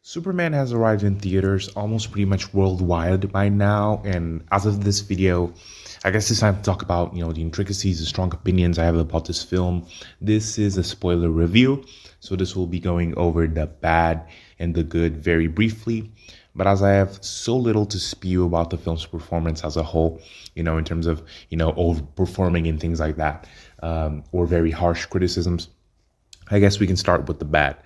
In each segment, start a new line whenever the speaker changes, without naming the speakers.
Superman has arrived in theaters almost pretty much worldwide by now, and as of this video, I guess it's time to talk about, the intricacies, the strong opinions I have about this film. This is a spoiler review, so this will be going over the bad and the good very briefly. But as I have so little to spew about the film's performance as a whole, in terms of, overperforming and things like that, or very harsh criticisms, I guess we can start with the bad.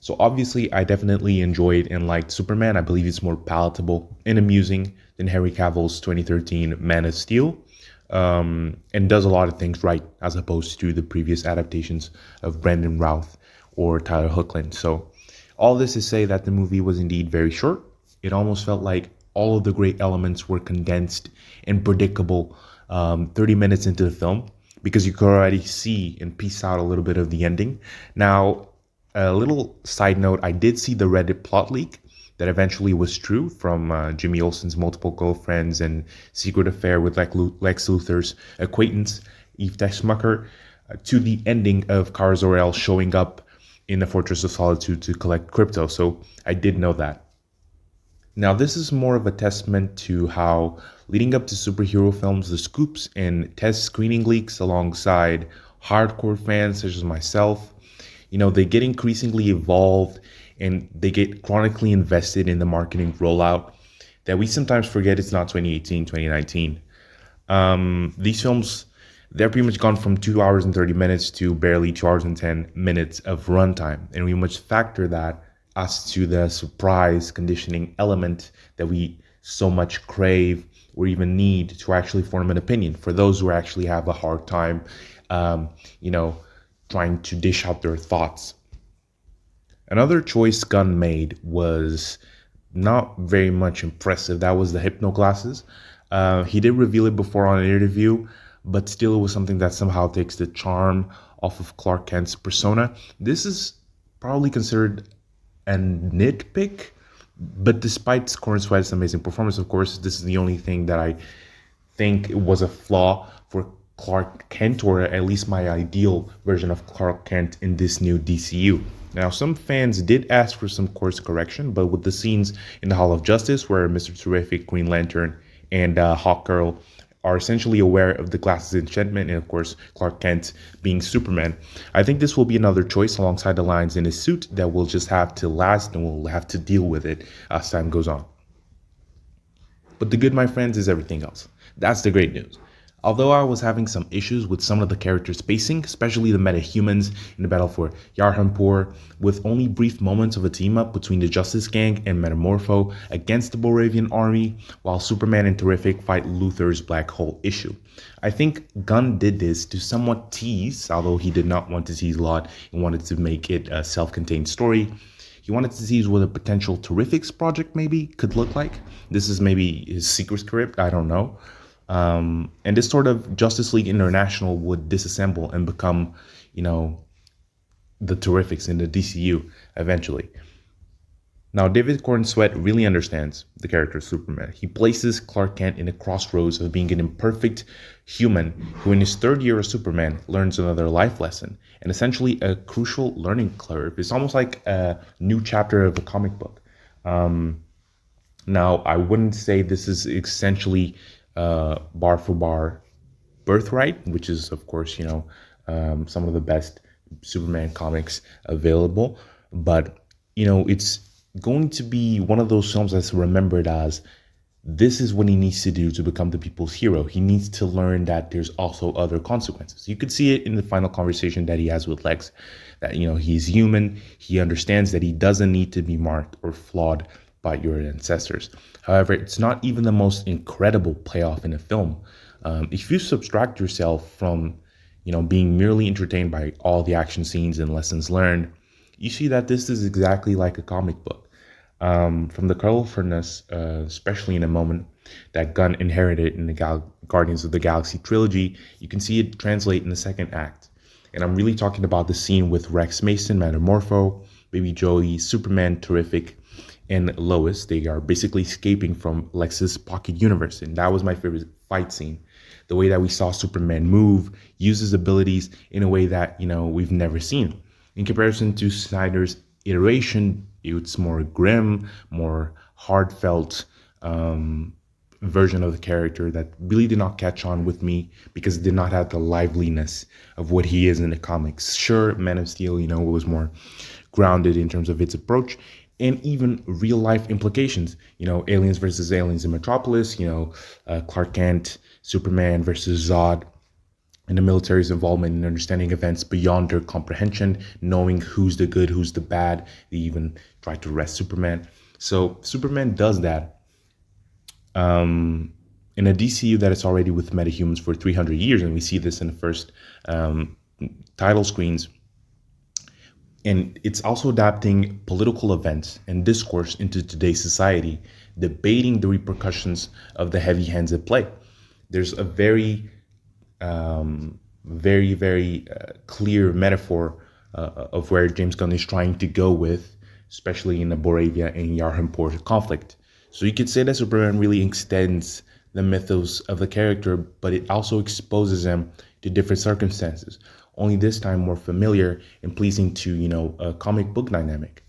So obviously, I definitely enjoyed and liked Superman. I believe it's more palatable and amusing than Henry Cavill's 2013 Man of Steel, and does a lot of things right as opposed to the previous adaptations of Brandon Routh or Tyler Hoechlin. So all this to say that the movie was indeed very short. It almost felt like all of the great elements were condensed and predictable 30 minutes into the film, because you could already see and piece out a little bit of the ending. Now, a little side note, I did see the Reddit plot leak that eventually was true from Jimmy Olsen's multiple girlfriends and secret affair with Lex Luthor's acquaintance, Eve Teschmacher, to the ending of Kara Zor-El showing up in the Fortress of Solitude to collect Krypto. So I did know that. Now, this is more of a testament to how, leading up to superhero films, the scoops and test screening leaks alongside hardcore fans such as myself, they get increasingly evolved and they get chronically invested in the marketing rollout that we sometimes forget it's not 2018, 2019. These films, they're pretty much gone from 2 hours and 30 minutes to barely 2 hours and 10 minutes of runtime. And we must factor that as to the surprise conditioning element that we so much crave or even need to actually form an opinion for those who actually have a hard time, trying to dish out their thoughts. Another choice Gunn made was not very much impressive. That was the hypno glasses. He did reveal it before on an interview, but still it was something that somehow takes the charm off of Clark Kent's persona. This is probably considered a nitpick, but despite Corenswet's amazing performance, of course, this is the only thing that I think was a flaw for Clark Kent, or at least my ideal version of Clark Kent in this new DCU. Now, some fans did ask for some course correction, but with the scenes in the Hall of Justice where Mr. Terrific, Green Lantern, and Hawkgirl are essentially aware of the glasses enchantment, and of course Clark Kent being Superman, I think this will be another choice alongside the lines in his suit that will just have to last, and we'll have to deal with it as time goes on. But the good, my friends, is everything else. That's the great news. Although I was having some issues with some of the characters' pacing, especially the metahumans in the battle for Yarhampur, with only brief moments of a team-up between the Justice Gang and Metamorpho against the Boravian army, while Superman and Terrific fight Luthor's black hole issue. I think Gunn did this to somewhat tease, although he did not want to tease a lot and wanted to make it a self-contained story. He wanted to tease what a potential Terrifics project maybe could look like. This is maybe his secret script, I don't know. And this sort of Justice League International would disassemble and become, the Terrifics in the DCU eventually. Now, David Corenswet really understands the character of Superman. He places Clark Kent in a crossroads of being an imperfect human who, in his third year as Superman, learns another life lesson and essentially a crucial learning curve. It's almost like a new chapter of a comic book. Now, I wouldn't say this is essentially bar for bar Birthright, which is, of course, some of the best Superman comics available. But, it's going to be one of those films that's remembered as this is what he needs to do to become the people's hero. He needs to learn that there's also other consequences. You could see it in the final conversation that he has with Lex, that, he's human. He understands that he doesn't need to be marked or flawed by your ancestors. However, it's not even the most incredible payoff in a film. If you subtract yourself from, being merely entertained by all the action scenes and lessons learned, you see that this is exactly like a comic book. From the colorfulness, especially in a moment that Gunn inherited in the Guardians of the Galaxy trilogy, you can see it translate in the second act. And I'm really talking about the scene with Rex Mason, Metamorpho, Baby Joey, Superman, Terrific, and Lois. They are basically escaping from Lex's pocket universe. And that was my favorite fight scene. The way that we saw Superman move, use his abilities in a way that, we've never seen. In comparison to Snyder's iteration It's more grim, more heartfelt version of the character that really did not catch on with me because it did not have the liveliness of what he is in the comics. Sure, Man of Steel, was more grounded in terms of its approach and even real life implications. Aliens versus aliens in Metropolis, Clark Kent, Superman versus Zod, and the military's involvement in understanding events beyond their comprehension, knowing who's the good, who's the bad. They even try to arrest Superman. So Superman does that in a DCU that is already with metahumans for 300 years, and we see this in the first title screens. And it's also adapting political events and discourse into today's society, debating the repercussions of the heavy hands at play. There's a very clear metaphor of where James Gunn is trying to go with, especially in the Boravia and Yarhampur conflict. So you could say that Superman really extends the mythos of the character, but it also exposes him to different circumstances, only this time more familiar and pleasing to, a comic book dynamic.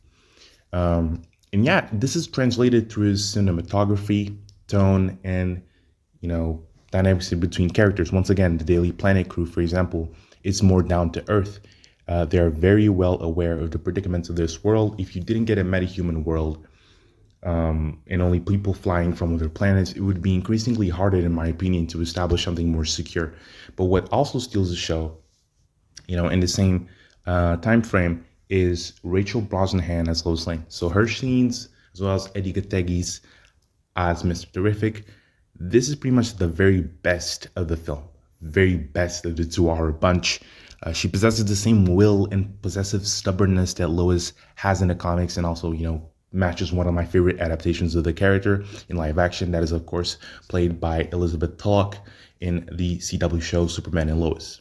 And yeah, this is translated through his cinematography, tone, and, dynamics between characters. Once again, the Daily Planet crew, for example, is more down to earth. They are very well aware of the predicaments of this world. If you didn't get a metahuman world and only people flying from other planets, it would be increasingly harder, in my opinion, to establish something more secure. But what also steals the show, in the same time frame, is Rachel Brosnahan as Lois Lane. So her scenes, as well as Edi Gathegi's as Mr. Terrific, this is pretty much the very best of the film, very best of the 2-hour bunch. She possesses the same will and possessive stubbornness that Lois has in the comics, and also, matches one of my favorite adaptations of the character in live action. That is, of course, played by Elizabeth Tulloch in the CW show Superman and Lois.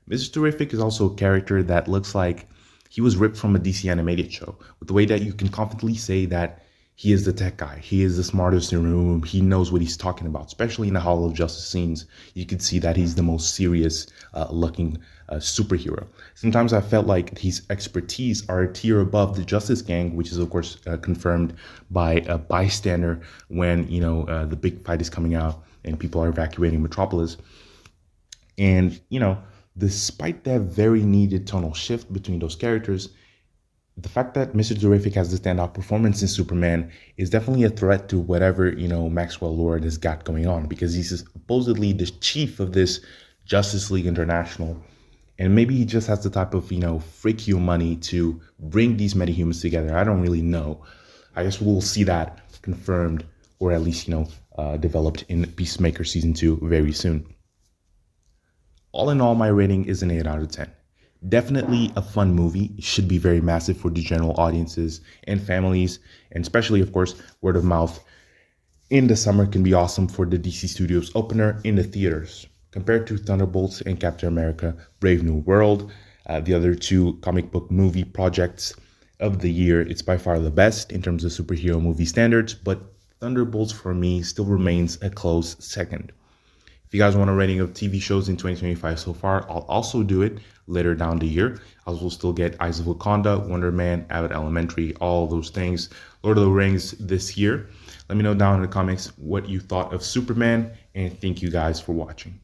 Mr. Terrific is also a character that looks like he was ripped from a DC animated show, with the way that you can confidently say that he is the tech guy. He is the smartest in the room. He knows what he's talking about, especially in the Hall of Justice scenes. You could see that he's the most serious looking superhero. Sometimes I felt like his expertise are a tier above the Justice Gang, which is, of course, confirmed by a bystander when, the big fight is coming out and people are evacuating Metropolis. And, despite that very needed tonal shift between those characters, the fact that Mr. Terrific has the standout performance in Superman is definitely a threat to whatever, Maxwell Lord has got going on, because he's supposedly the chief of this Justice League International. And maybe he just has the type of, freak you money to bring these metahumans together. I don't really know. I guess we'll see that confirmed, or at least, developed in Peacemaker Season 2 very soon. All in all, my rating is an 8 out of 10. Definitely a fun movie. It should be very massive for the general audiences and families, and especially, of course, word of mouth in the summer can be awesome for the DC Studios opener in the theaters. Compared to Thunderbolts and Captain America Brave New World, the other two comic book movie projects of the year, it's by far the best in terms of superhero movie standards, but Thunderbolts for me still remains a close second. If you guys want a rating of TV shows in 2025 so far, I'll also do it later down the year. I will still get Eyes of Wakanda, Wonder Man, Abbott Elementary, all those things. Lord of the Rings this year. Let me know down in the comments what you thought of Superman, and thank you guys for watching.